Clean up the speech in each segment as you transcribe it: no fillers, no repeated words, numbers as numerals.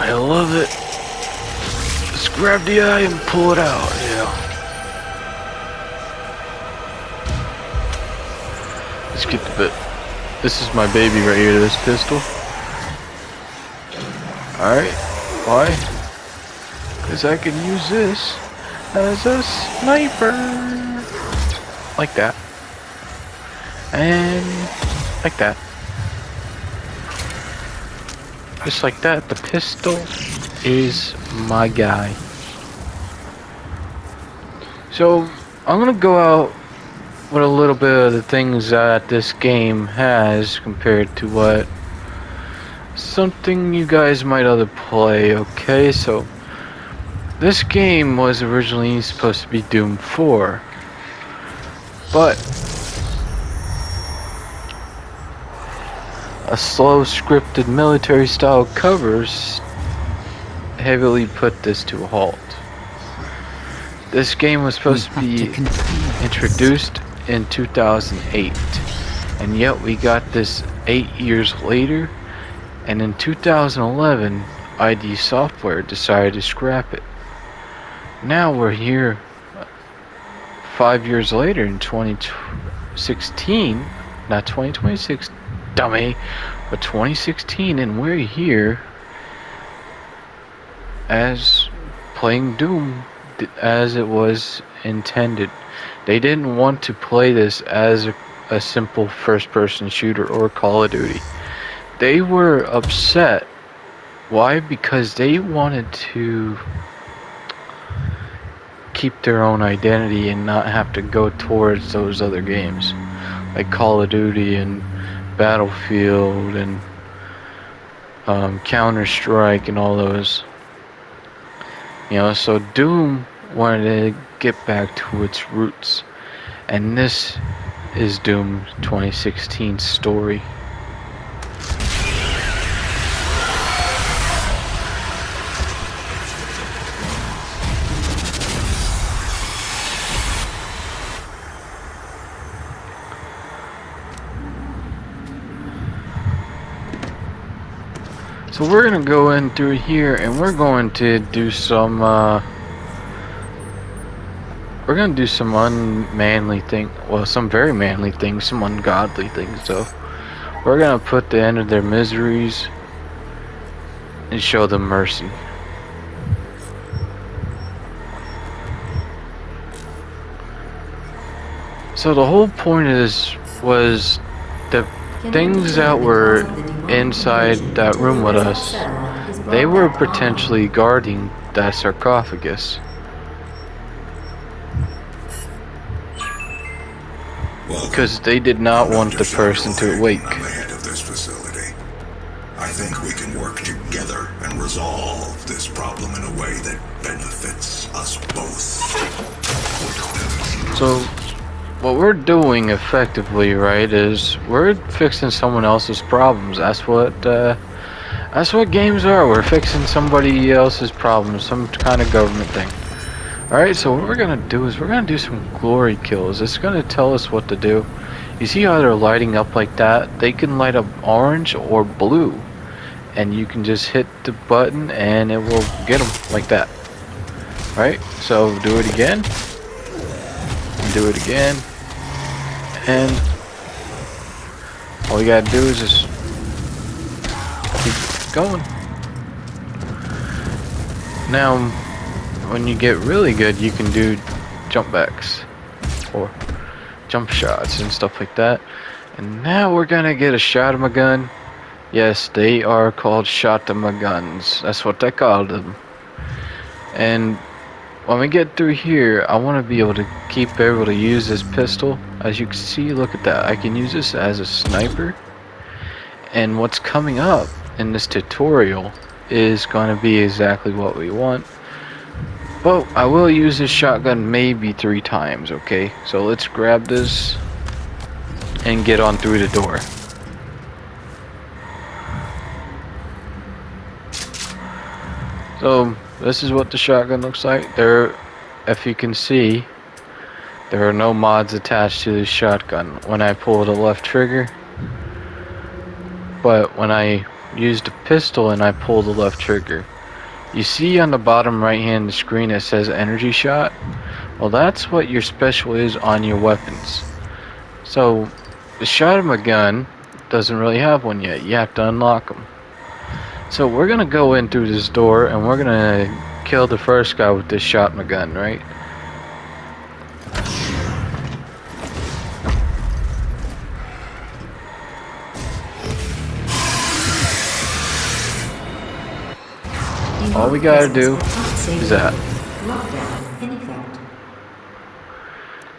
I love it. Just grab the eye and pull it out, yeah. Let's get the bit. This is my baby right here, this pistol. Alright, why? Because I can use this as a sniper. Like that. And like that. Just like that, the pistol is my guy. So, I'm gonna go out with a little bit of the things that this game has compared to what something you guys might other play, okay? So, this game was originally supposed to be Doom 4, but a slow scripted military style covers heavily put this to a halt. This game was supposed to be introduced in 2008, and yet we got this 8 years later, and in 2011 ID Software decided to scrap it. Now we're here 5 years later in 2016, not 2026, dummy, but 2016, and we're here as playing Doom as it was intended. They didn't want to play this as a simple first-person shooter or Call of Duty. They were upset. Why? Because they wanted to keep their own identity and not have to go towards those other games like Call of Duty and Battlefield and Counter-Strike and all those. You know, so Doom wanted to get back to its roots, and this is Doom 2016's story. So we're gonna go in through here, and we're going to do some unmanly thing. Well, some very manly things, some ungodly things. So we're gonna put the end of their miseries and show them mercy. So the whole point of this was the things that were inside that room with us, they were potentially guarding that sarcophagus. Because they did not want the person to awake. I'm the head of this facility. I think we can work together and resolve this problem in a way that benefits us both. So what we're doing effectively, right, is we're fixing someone else's problems. That's what games are. We're fixing somebody else's problems, some kind of government thing. Alright, so what we're gonna do is we're gonna do some glory kills. It's gonna tell us what to do. You see how they're lighting up like that? They can light up orange or blue, and you can just hit the button and it will get them like that. Alright, so do it again. Do it again. And all you gotta do is just keep going. Now, when you get really good, you can do jump backs or jump shots and stuff like that. And now we're gonna get a shot of my gun. Yes, they are called shot of my guns. That's what they call them. And when we get through here, I want to be able to use this pistol. As you can see, look at that. I can use this as a sniper. And what's coming up in this tutorial is going to be exactly what we want. But I will use this shotgun maybe 3 times, okay? So let's grab this and get on through the door. So this is what the shotgun looks like. There, if you can see, there are no mods attached to this shotgun when I pull the left trigger. But when I use the pistol and I pull the left trigger. You see on the bottom right hand screen it says energy shot? Well, that's what your special is on your weapons. So, the shot of my gun doesn't really have one yet. You have to unlock them. So we're gonna go in through this door and we're gonna kill the first guy with this shot my gun, right? All we gotta do is that.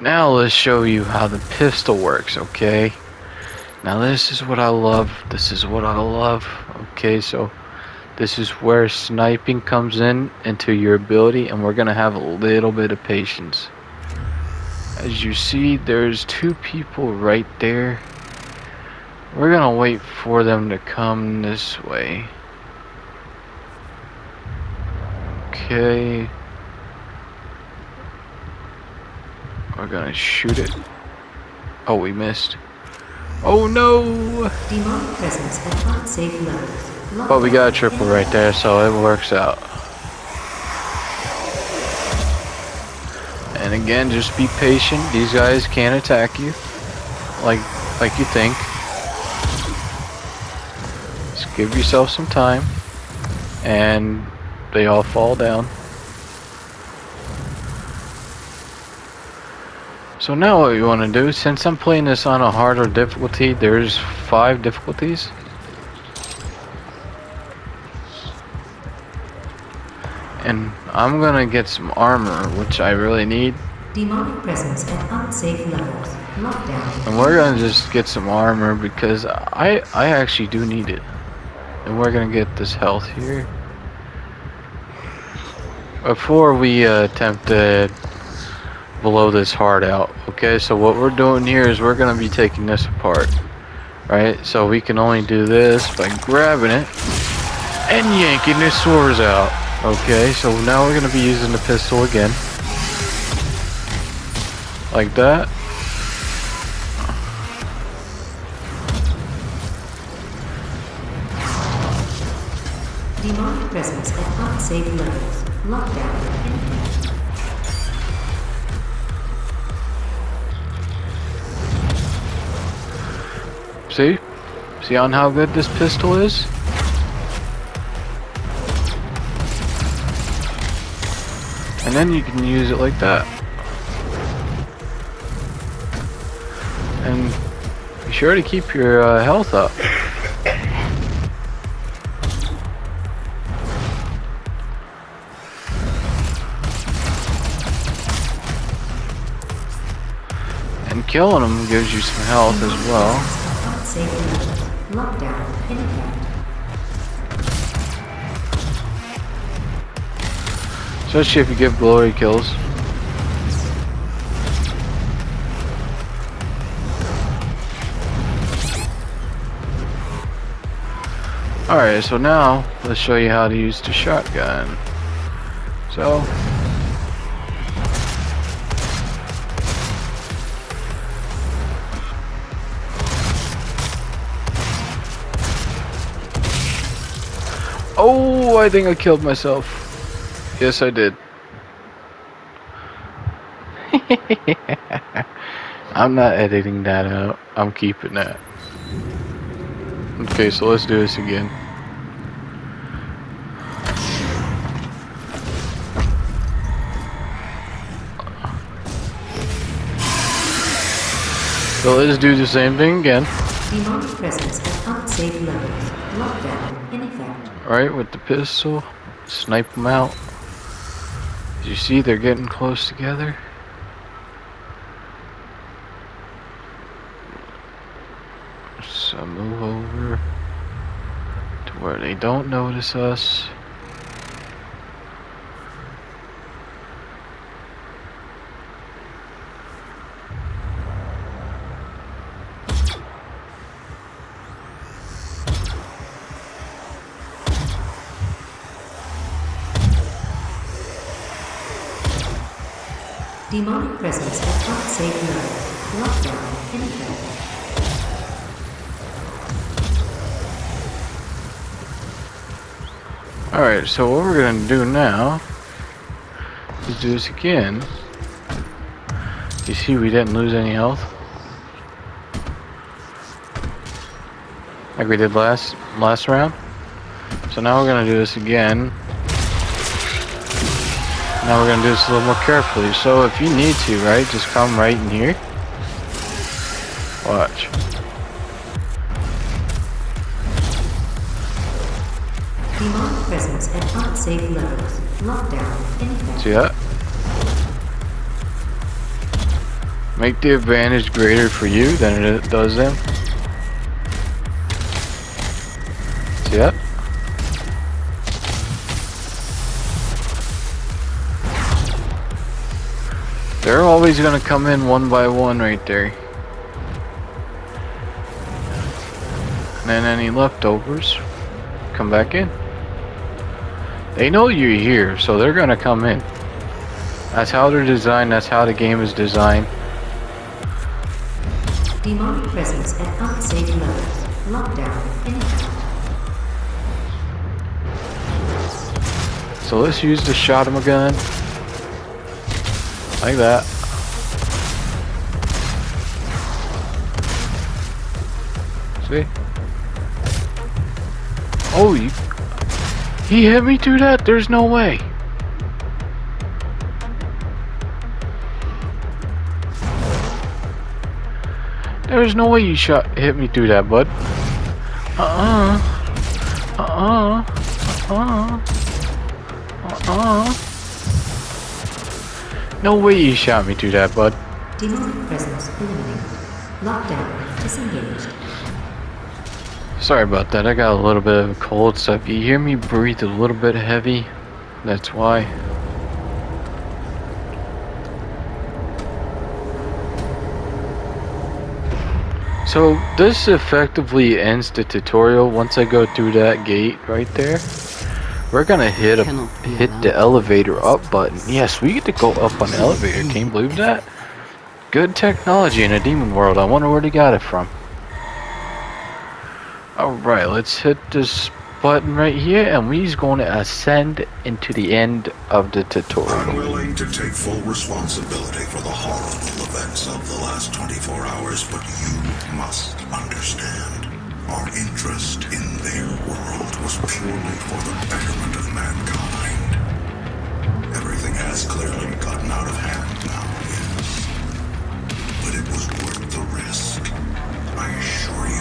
Now let's show you how the pistol works, okay? Now this is what I love. This is what I love. Okay, so this is where sniping comes in into your ability, and we're gonna have a little bit of patience. As you see, there's two people right there. We're gonna wait for them to come this way. Okay. We're gonna shoot it. Oh, we missed. Oh no! Demonic presence at unsafe levels. But we got a triple right there, so it works out. And again, just be patient. These guys can't attack you like you think. Just give yourself some time, and they all fall down. So now what you want to do, since I'm playing this on a harder difficulty, there's 5 difficulties. And I'm gonna get some armor, which I really need. Demonic presence at unsafe levels. Lockdown. And we're gonna just get some armor because I actually do need it. And we're gonna get this health here. Before we attempt to blow this heart out. Okay, so what we're doing here is we're gonna be taking this apart. Right? So we can only do this by grabbing it and yanking the swords out. Okay, so now we're gonna be using the pistol again. Like that. Demonic presence at unsafe levels. Lockdown. See? See on how good this pistol is? And then you can use it like that. And be sure to keep your health up. And killing them gives you some health as well. Lockdown in effect. Especially if you give glory kills. Alright, so now let's show you how to use the shotgun. So oh, I think I killed myself. Yes, I did. I'm not editing that out. I'm keeping that. Okay, so let's do this again. So let's do the same thing again. Demonic presence at unsafe levels. Lockdown in effect. Alright, with the pistol, snipe them out. As you see, they're getting close together. So move over to where they don't notice us. Demonic presence at unsafe levels. Lockdown in effect. Alright, so what we're gonna do now is do this again. You see we didn't lose any health? Like we did last round. So now we're gonna do this again. Now we're gonna do this a little more carefully. So if you need to, right, just come right in here. Watch. Demonic presence at unsafe levels. Lockdown in effect. See that? Make the advantage greater for you than it does them. See that? They're always gonna come in one by one right there. And then any leftovers come back in. They know you're here, so they're gonna come in. That's how they're designed, that's how the game is designed. Demonic presence at unsafe levels. Lockdown in effect. So let's use the shot 'em gun. Like that. See? Oh, he hit me through that? There's no way. There's no way you hit me through that, bud. No way you shot me through that, bud. Demonic presence eliminated. Lockdown disengaged. Sorry about that. I got a little bit of a cold, so if you hear me breathe a little bit heavy, that's why. So this effectively ends the tutorial. Once I go through that gate right there, we're gonna hit the elevator up button. Yes, we get to go up on the elevator. Can you believe that? Good technology in a demon world. I wonder where they got it from. Alright, let's hit this button right here, and we're going to ascend into the end of the tutorial. I'm willing to take full responsibility for the horrible events of the last 24 hours, but you must understand. Our interest in their world was purely for the betterment of mankind. Everything has clearly gotten out of hand now, yes. But it was worth the risk, I assure you.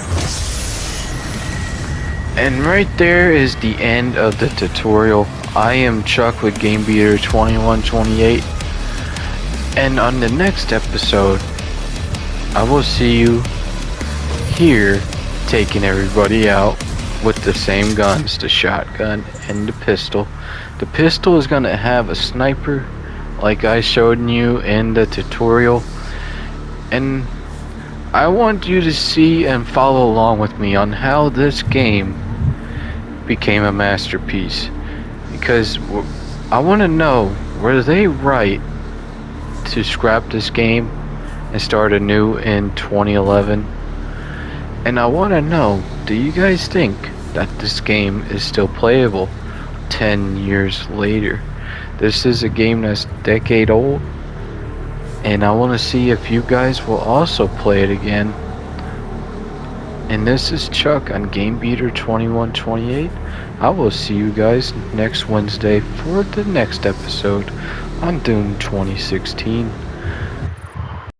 And right there is the end of the tutorial. I am Chuck with GameBeater2128, and on the next episode I will see you here taking everybody out with the same guns, the shotgun and the pistol. The pistol is gonna have a sniper like I showed you in the tutorial, and I want you to see and follow along with me on how this game became a masterpiece, because I want to know, were they right to scrap this game and start anew in 2011? And I want to know, do you guys think that this game is still playable 10 years later? This is a game that's a decade old, and I want to see if you guys will also play it again. And this is Chuck on GameBeater2128. I will see you guys next Wednesday for the next episode on Doom 2016.